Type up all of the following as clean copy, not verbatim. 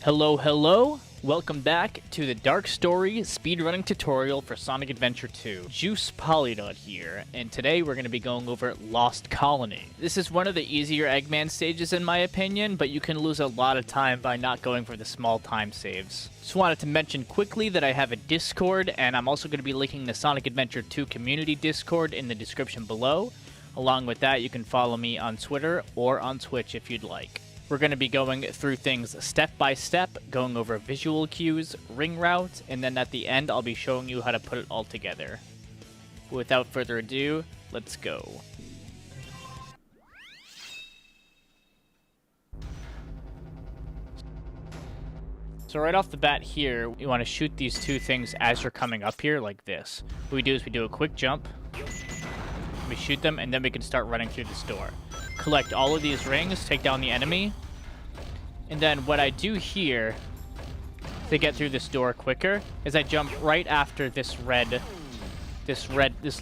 Hello, welcome back to the Dark Story speedrunning tutorial for Sonic Adventure 2. Juice Polydot here, and today we're going to be going over Lost Colony. This is one of the easier Eggman stages in my opinion, but you can lose a lot of time by not going for the small time saves. Just wanted to mention quickly that I have a Discord, and I'm also going to be linking the Sonic Adventure 2 community Discord in the description below. Along with that, you can follow me on Twitter or on Twitch if you'd like. We're going to be going through things step by step, going over visual cues, ring route, and then at the end I'll be showing you how to put it all together. Without further ado, let's go. So right off the bat here, you want to shoot these two things as you're coming up here like this. What we do is we do a quick jump, we shoot them, and then we can start running through this door. Collect all of these rings, take down the enemy, and then what I do here to get through this door quicker is I jump right after this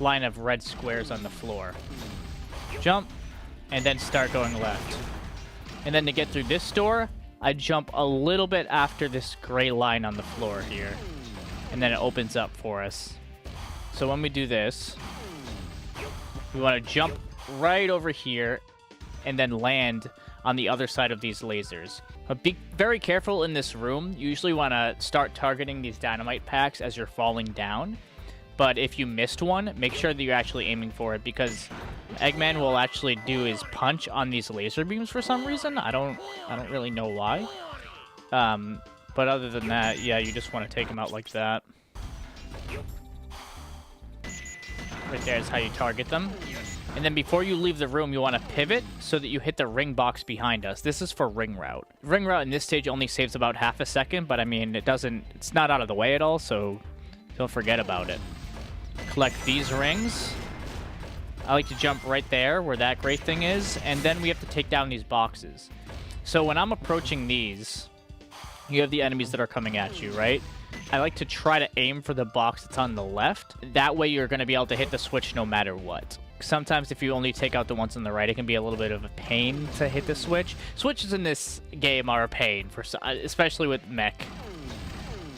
line of red squares on the floor. Jump, and then start going left. And then to get through this door, I jump a little bit after this gray line on the floor here, and then it opens up for us. So when we do this, we want to jump right over here and then land on the other side of these lasers. But be very careful in this room. You usually want to start targeting these dynamite packs as you're falling down. But if you missed one, make sure that you're actually aiming for it, because Eggman will actually do his punch on these laser beams for some reason. I don't really know why. But other than that, yeah, you just want to take him out like that. Right there is how you target them. And then before you leave the room, you want to pivot so that you hit the ring box behind us. This is for ring route. Ring route in this stage only saves about half a second, but I mean, it's not out of the way at all, so don't forget about it. Collect these rings. I like to jump right there where that gray thing is, and then we have to take down these boxes. So when I'm approaching these, you have the enemies that are coming at you, right? I like to try to aim for the box that's on the left. That way you're going to be able to hit the switch no matter what. Sometimes if you only take out the ones on the right, it can be a little bit of a pain to hit the switch. Switches in this game are a pain, especially with mech.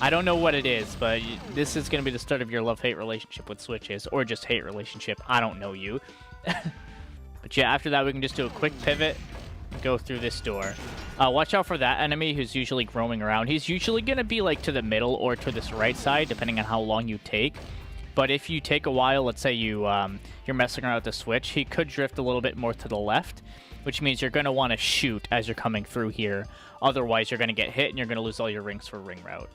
I don't know what it is, but this is going to be the start of your love-hate relationship with switches, or just hate relationship. I don't know you. But yeah, after that we can just do a quick pivot and go through this door. Watch out for that enemy who's usually roaming around. He's usually going to be like to the middle or to this right side, depending on how long you take. But if you take a while, let's say you're messing around with the switch, he could drift a little bit more to the left, which means you're going to want to shoot as you're coming through here. Otherwise, you're going to get hit and you're going to lose all your rings for ring route.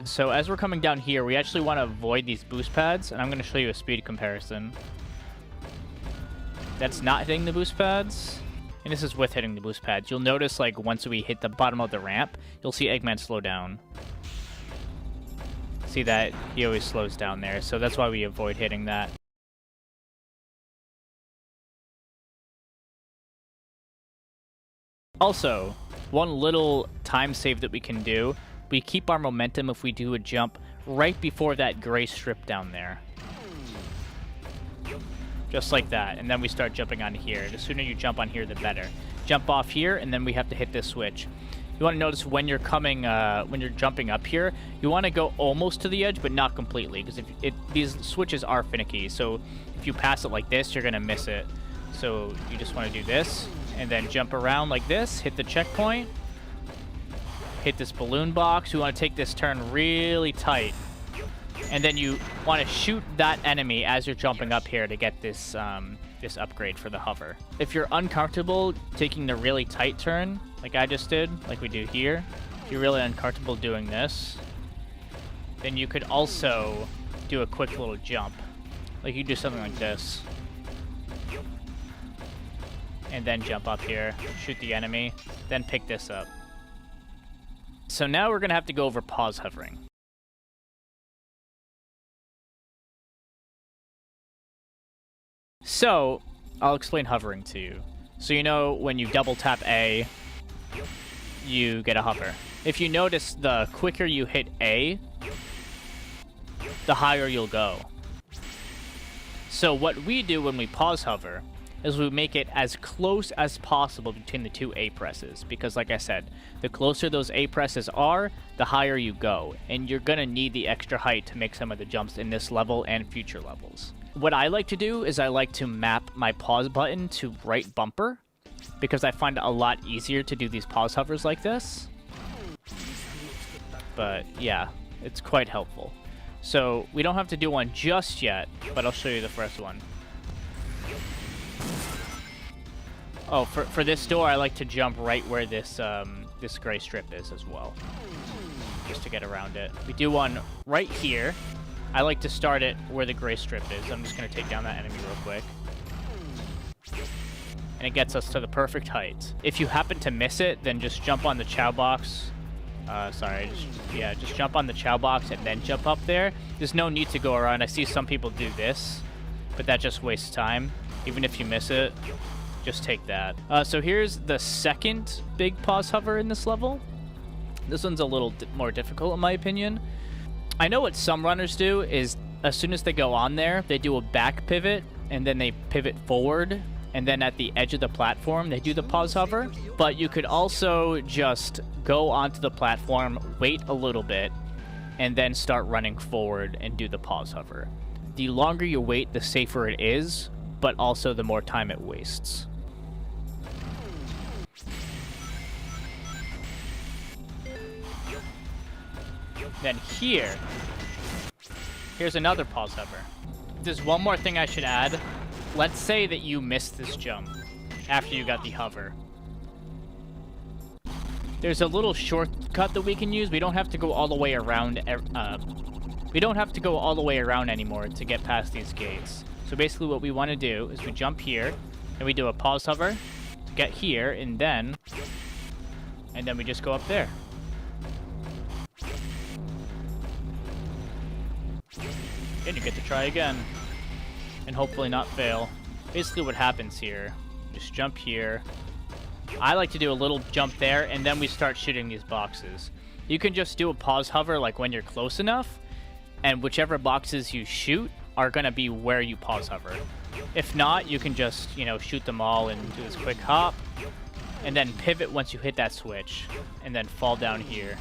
So as we're coming down here, we actually want to avoid these boost pads, and I'm going to show you a speed comparison. That's not hitting the boost pads, and this is with hitting the boost pads. You'll notice, like, once we hit the bottom of the ramp, you'll see Eggman slow down. See that? He always slows down there, so that's why we avoid hitting that. Also, one little time save that we can do, we keep our momentum if we do a jump right before that gray strip down there. Just like that, and then we start jumping on here. The sooner you jump on here, the better. Jump off here, and then we have to hit this switch. You want to notice when you're jumping up here, you want to go almost to the edge, but not completely, because these switches are finicky. So if you pass it like this, you're going to miss it. So you just want to do this, and then jump around like this, hit the checkpoint, hit this balloon box. You want to take this turn really tight, and then you want to shoot that enemy as you're jumping up here to get this this upgrade for the hover. If you're uncomfortable taking the really tight turn, like I just did, like we do here, if you're really uncomfortable doing this, then you could also do a quick little jump. Like you do something like this. And then jump up here, shoot the enemy, then pick this up. So now we're going to have to go over pause hovering. So, I'll explain hovering to you. So you know when you double tap A, you get a hover. If you notice, the quicker you hit A, the higher you'll go. So what we do when we pause hover is we make it as close as possible between the two A presses. Because like I said, the closer those A presses are, the higher you go. And you're going to need the extra height to make some of the jumps in this level and future levels. What I like to do is I like to map my pause button to right bumper, because I find it a lot easier to do these pause hovers like this. But yeah, it's quite helpful. So we don't have to do one just yet, but I'll show you the first one. Oh, for this door, I like to jump right where this this gray strip is as well, just to get around it. We do one right here. I like to start it where the gray strip is. I'm just going to take down that enemy real quick. And it gets us to the perfect height. If you happen to miss it, then just jump on the chow box. Just jump on the chow box and then jump up there. There's no need to go around. I see some people do this, but that just wastes time. Even if you miss it, just take that. So here's the second big pause hover in this level. This one's a little more difficult in my opinion. I know what some runners do is as soon as they go on there, they do a back pivot and then they pivot forward. And then at the edge of the platform, they do the pause hover. But you could also just go onto the platform, wait a little bit, and then start running forward and do the pause hover. The longer you wait, the safer it is, but also the more time it wastes. Then here's another pause hover. There's one more thing I should add. Let's say that you missed this jump after you got the hover. There's a little shortcut that we can use. We don't have to go all the way around. We don't have to go all the way around anymore to get past these gates. So basically what we want to do is we jump here, and we do a pause hover to get here, and then we just go up there. And you get to try again. And hopefully not fail. Basically what happens here, just jump here. I like to do a little jump there, and then we start shooting these boxes. You can just do a pause hover like when you're close enough, and whichever boxes you shoot are going to be where you pause hover. If not, you can just, you know, shoot them all and do this quick hop, and then pivot once you hit that switch, and then fall down here.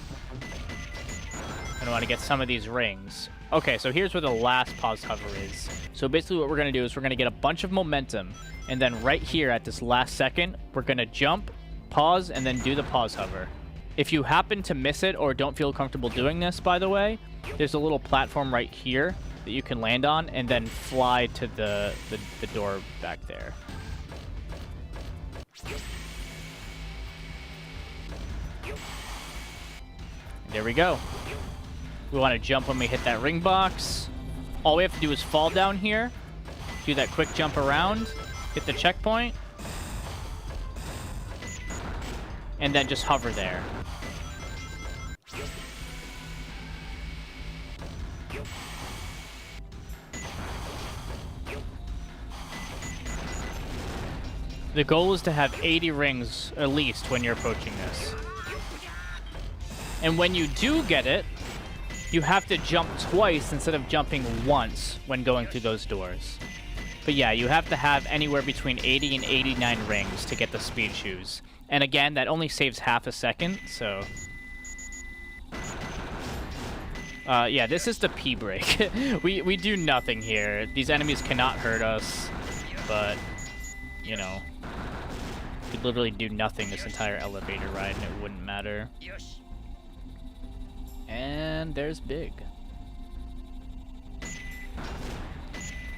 And I want to get some of these rings. Okay, so here's where the last pause hover is. So basically what we're going to do is we're going to get a bunch of momentum, and then right here at this last second, we're going to jump, pause, and then do the pause hover. If you happen to miss it or don't feel comfortable doing this, by the way, there's a little platform right here that you can land on and then fly to the door back there. There we go. We want to jump when we hit that ring box. All we have to do is fall down here, do that quick jump around, hit the checkpoint, and then just hover there. The goal is to have 80 rings at least when you're approaching this. And when you do get it, you have to jump twice instead of jumping once when going through those doors. But yeah, you have to have anywhere between 80 and 89 rings to get the speed shoes. And again, that only saves half a second, so... yeah, this is the P break. we do nothing here. These enemies cannot hurt us, but, you know, we literally do nothing this entire elevator ride and it wouldn't matter. And there's Big.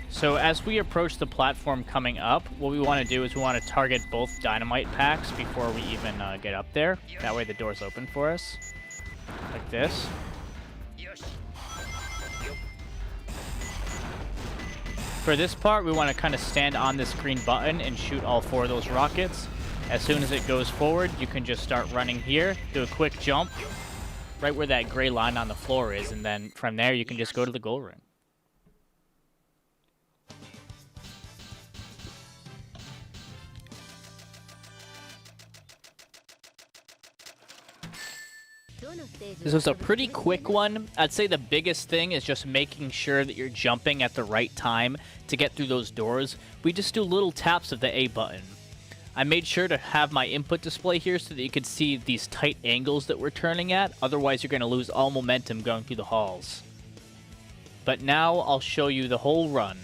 So as we approach the platform coming up, what we want to do is we want to target both dynamite packs before we even get up there. That way the door's open for us. Like this. For this part, we want to kind of stand on this green button and shoot all 4 of those rockets. As soon as it goes forward, you can just start running here, do a quick jump, right where that gray line on the floor is, and then from there you can just go to the goal ring. This was a pretty quick one. I'd say the biggest thing is just making sure that you're jumping at the right time to get through those doors. We just do little taps of the A button. I made sure to have my input display here so that you could see these tight angles that we're turning at. Otherwise, you're going to lose all momentum going through the halls. But now I'll show you the whole run.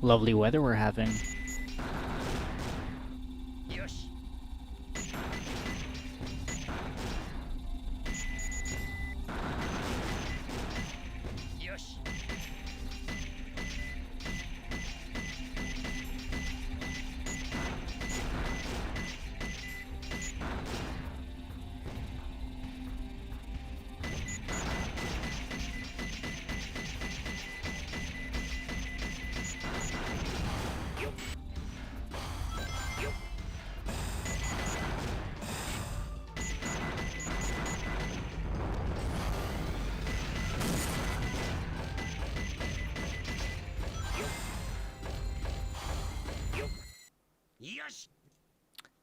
Lovely weather we're having.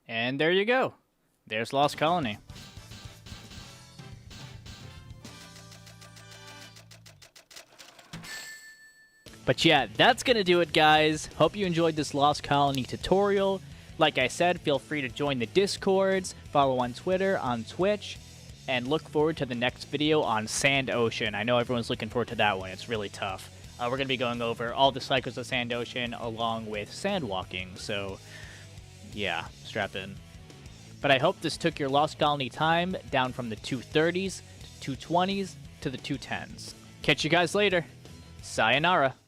And there you go. There's Lost Colony. But yeah, that's going to do it, guys. Hope you enjoyed this Lost Colony tutorial. Like I said, feel free to join the Discords, follow on Twitter, on Twitch, and look forward to the next video on Sand Ocean. I know everyone's looking forward to that one. It's really tough. We're going to be going over all the cycles of Sand Ocean along with sand walking, so yeah, strap in. But I hope this took your Lost Colony time down from the 230s to 220s to the 210s. Catch you guys later. Sayonara.